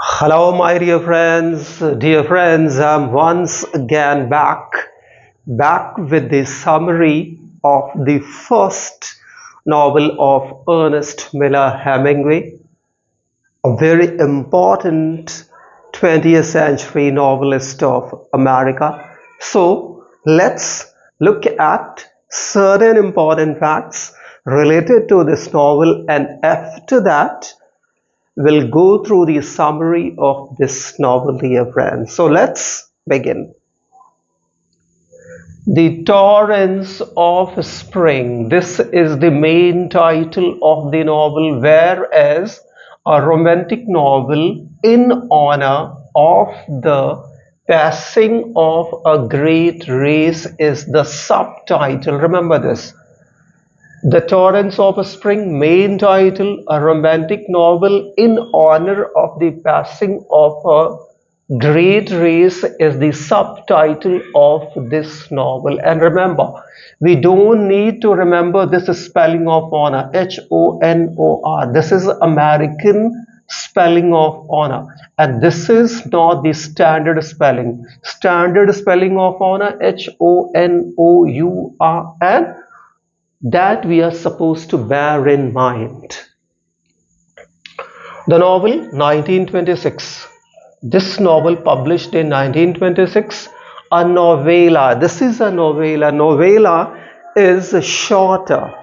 Hello, my dear friends. Dear friends, I'm once again back with the summary of the first novel of Ernest Miller Hemingway, a very important 20th century novelist of America. So, let's look at certain important facts related to this novel, and after that, we'll go through the summary of this novel, dear friends. So let's begin. The Torrents of Spring. This is the main title of the novel, whereas a romantic novel in honor of the passing of a great race is the subtitle. Remember this. The Torrents of Spring, main title, a romantic novel in honor of the passing of a great race, is the subtitle of this novel. And remember, we don't need to remember this spelling of honor, Honor. This is American spelling of honor, and this is not the standard spelling. Standard spelling of honor, Honour, and that we are supposed to bear in mind. The novel 1926. This novel published in 1926, a novella. This is a novella. Novella is shorter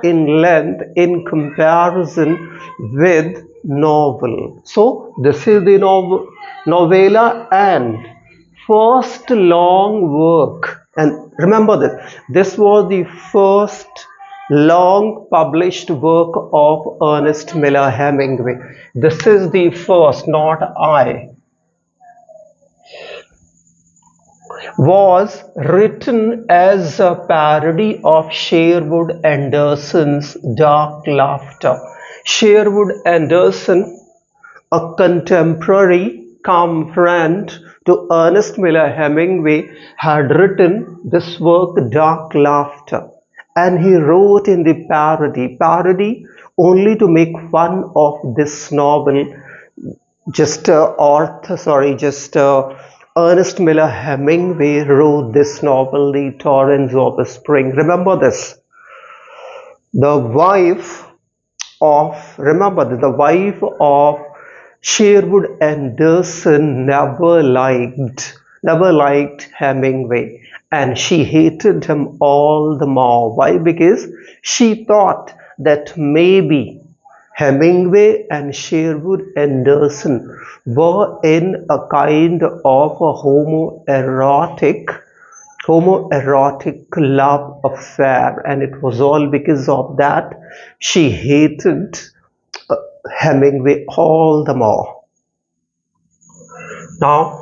in length in comparison with novel. So this is the novella and first long work. And remember this was the first long published work of Ernest Miller Hemingway. This is the first, not I. Was written as a parody of Sherwood Anderson's Dark Laughter. Sherwood Anderson, a contemporary come friend to Ernest Miller Hemingway, had written this work Dark Laughter, and he wrote in the parody only to make fun of this novel. Ernest Miller Hemingway wrote this novel, The Torrents of Spring. Remember this. The wife of Sherwood Anderson never liked Hemingway, and she hated him all the more. Why? Because she thought that maybe Hemingway and Sherwood Anderson were in a kind of a homoerotic love affair, and it was all because of that she hated Hemingway all the more. Now,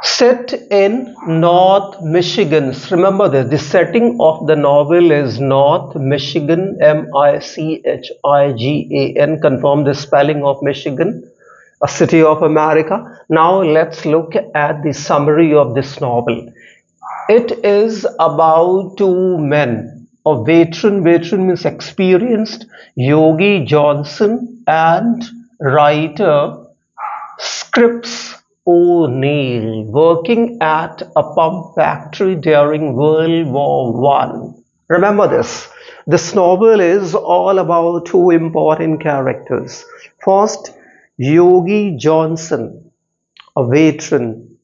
set in North Michigan. Remember this, the setting of the novel is North Michigan, Michigan. Confirm the spelling of Michigan, a city of America. Now let's look at the summary of this novel. It is about two men. A veteran means experienced, Yogi Johnson, and writer Scripps O'Neill, working at a pump factory during World War I. Remember this. This novel is all about two important characters. First, Yogi Johnson, a veteran,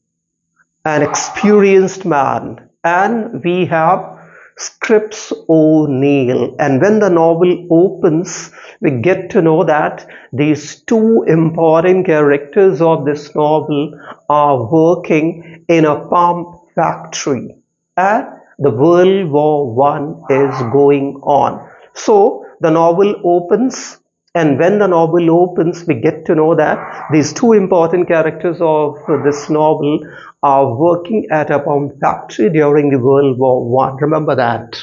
an experienced man, and we have Scripps O'Neill. And when the novel opens, we get to know that these two important characters of this novel are working in a pump factory, and the World War I is going on. So the novel opens, and when the novel opens, we get to know that these two important characters of this novel are working at a pump factory during the World War I. Remember that.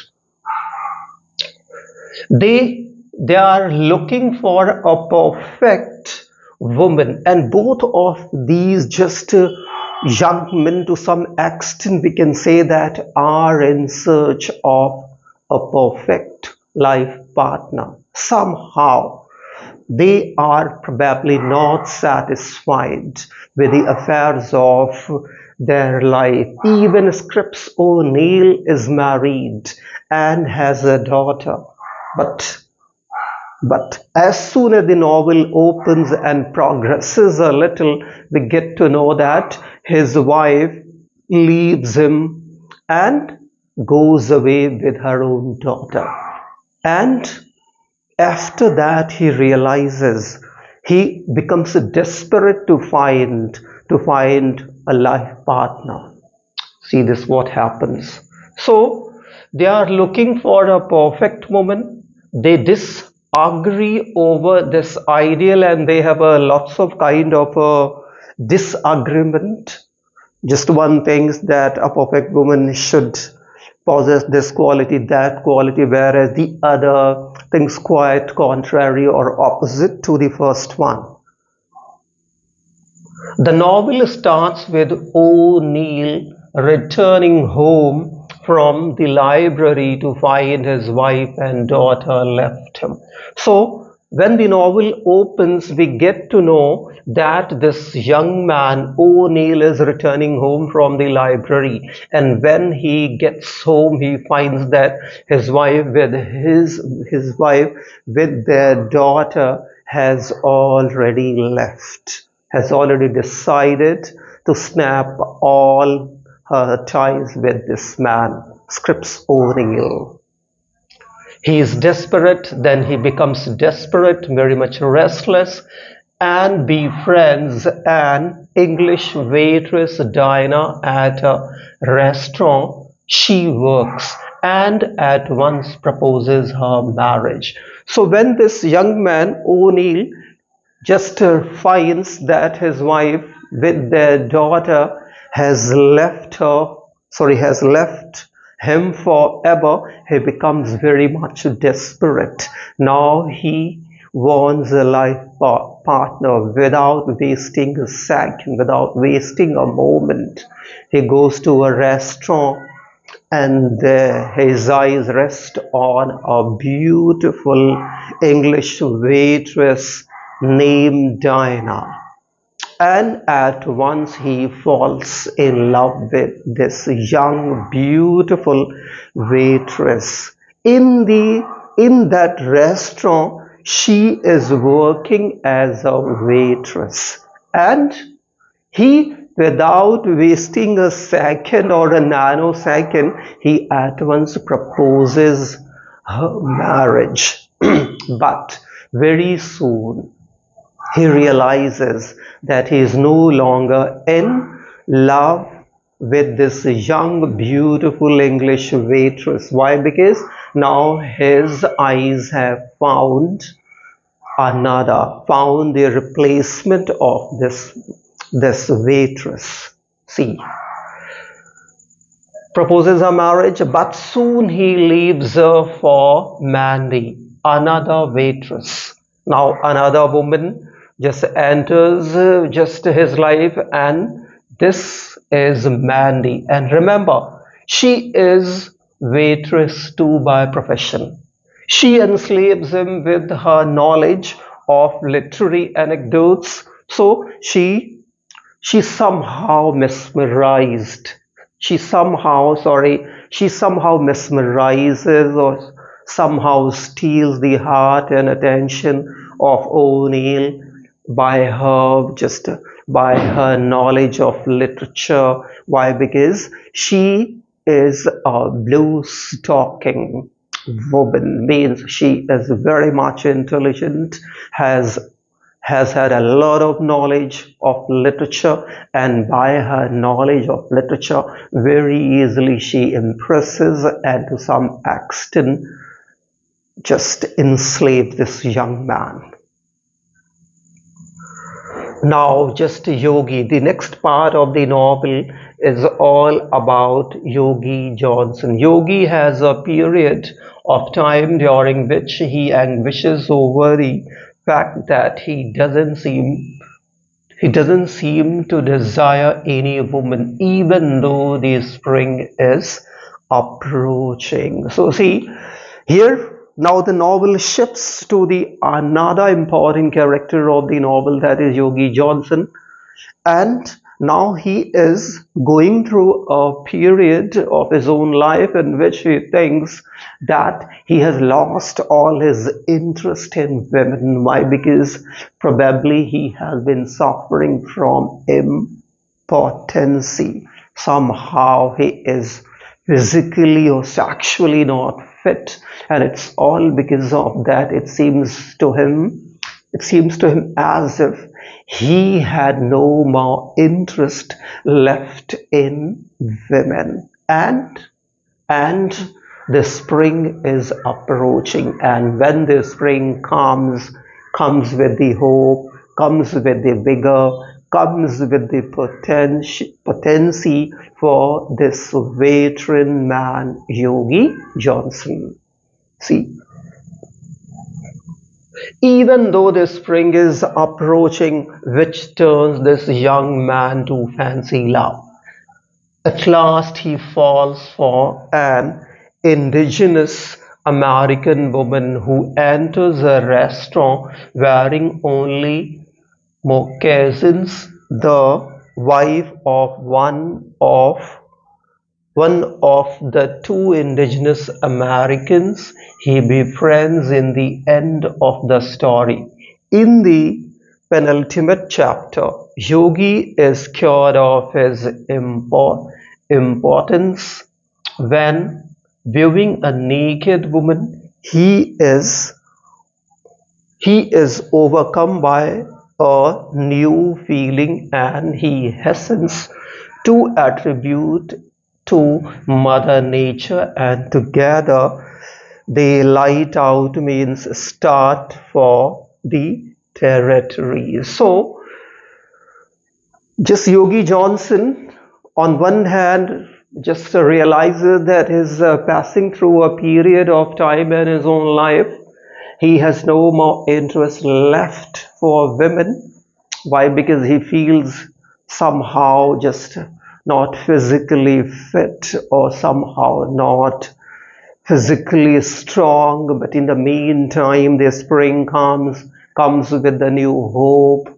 They are looking for a perfect woman, and both of these just young men, to some extent we can say that, are in search of a perfect life partner. Somehow They are probably not satisfied with the affairs of their life. Even Scripps O'Neill is married and has a daughter. But as soon as the novel opens and progresses a little, we get to know that his wife leaves him and goes away with her own daughter. And after that, he realizes, he becomes desperate to find a life partner. See this what happens. So they are looking for a perfect woman. They disagree over this ideal, and they have a lots of kind of a disagreement. Just one thing that a perfect woman should possess this quality, that quality, whereas the other things quite contrary or opposite to the first one. The novel starts with O'Neill returning home from the library to find his wife and daughter left him. So when the novel opens, we get to know that this young man, O'Neill, is returning home from the library. And when he gets home, he finds that his wife with their daughter has already left, has already decided to snap all her ties with this man, Scripps O'Neill. He is desperate, then he becomes desperate, very much restless, and befriends an English waitress, Dinah, at a restaurant she works, and at once proposes her marriage. So when this young man, O'Neill, just finds that his wife with their daughter has left him forever, he becomes very much desperate. Now he wants a life partner without wasting a second, without wasting a moment. He goes to a restaurant, and there his eyes rest on a beautiful English waitress named Dinah. And at once he falls in love with this young, beautiful waitress. In that restaurant, she is working as a waitress. And he, without wasting a second or a nanosecond, he at once proposes her marriage. But very soon, he realizes that he is no longer in love with this young, beautiful English waitress. Why? Because now his eyes have found the replacement of this waitress. See, proposes a marriage, but soon he leaves her for Mandy, another waitress. Now another woman just enters his life, and this is Mandy. And remember, she is waitress too by profession. She enslaves him with her knowledge of literary anecdotes. So she somehow mesmerized. She somehow mesmerizes or somehow steals the heart and attention of O'Neill by her knowledge of literature. Why? Because she is a blue stocking woman, means she is very much intelligent, has had a lot of knowledge of literature, and by her knowledge of literature very easily she impresses and to some extent just enslaved this young man. Now just Yogi, the next part of the novel is all about Yogi Johnson. Yogi has a period of time during which he anguishes over the fact that he doesn't seem to desire any woman, even though the spring is approaching. So see, here Now the novel shifts to the another important character of the novel, that is Yogi Johnson. And now he is going through a period of his own life in which he thinks that he has lost all his interest in women. Why? Because probably he has been suffering from impotency. Somehow he is physically or sexually not fit, and it's all because of that. It seems to him as if he had no more interest left in women. And the spring is approaching, and when the spring comes with the hope, comes with the vigor, comes with the potency for this veteran man, Yogi Johnson. See, even though the spring is approaching, which turns this young man to fancy love, at last he falls for an indigenous American woman who enters a restaurant wearing only moccasins, the wife of one of the two indigenous Americans he befriends in the end of the story. In the penultimate chapter, Yogi is cured of his impotence when viewing a naked woman. He is overcome by a new feeling, and he hastens to attribute to Mother Nature, and together they light out, means start for the territory. So just Yogi Johnson, on one hand, just realizes that he's passing through a period of time in his own life. He has no more interest left for women. Why? Because he feels somehow just not physically fit, or somehow not physically strong. But in the meantime, the spring comes with the new hope,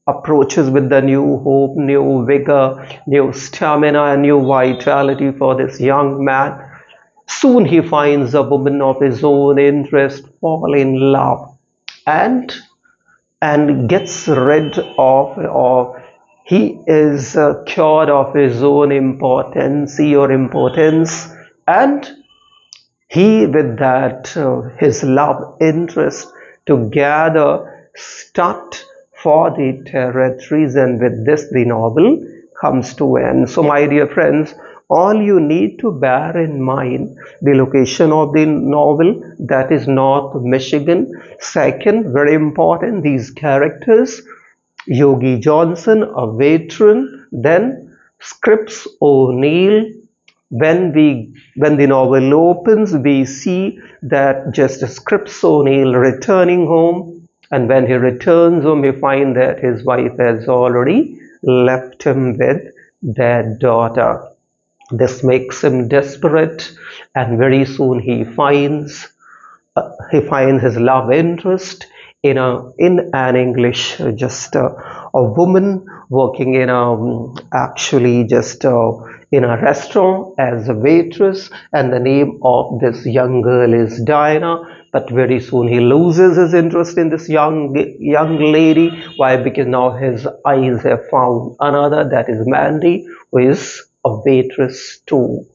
approaches with the new hope, new vigor, new stamina, and new vitality for this young man. Soon he finds a woman of his own interest, fall in love, and gets rid of, or he is cured of his own impotency or impotence, and he, with that his love interest, together start for the territories, and with this the novel comes to end. So my dear friends, all you need to bear in mind the location of the novel, that is North Michigan. Second, very important, these characters, Yogi Johnson, a veteran, then Scripps O'Neill. When the novel opens, we see that just Scripps O'Neill returning home, and when he returns home, we find that his wife has already left him with their daughter. This makes him desperate, and very soon he finds his love interest in an English, just a woman working in actually just in a restaurant as a waitress, and the name of this young girl is Diana. But very soon he loses his interest in this young lady. Why? Because now his eyes have found another, that is Mandy, who is a waitress too.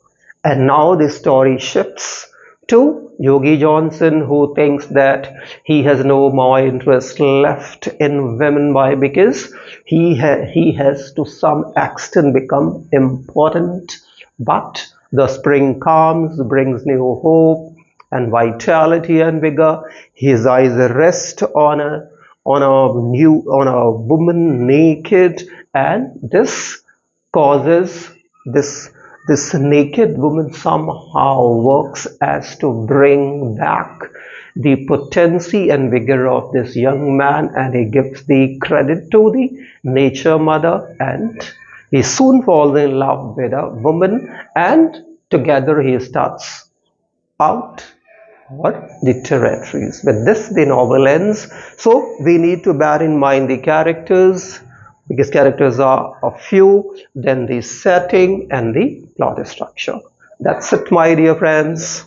And now the story shifts to Yogi Johnson, who thinks that he has no more interest left in women. Why? Because he has to some extent become important. But the spring comes, brings new hope and vitality and vigor. His eyes rest on a woman naked, and this causes this naked woman somehow works as to bring back the potency and vigor of this young man, and he gives the credit to the nature mother, and he soon falls in love with a woman, and together he starts out or the territories. With this, the novel ends. So we need to bear in mind the characters, because characters are a few, then the setting and the plot structure. That's it, my dear friends.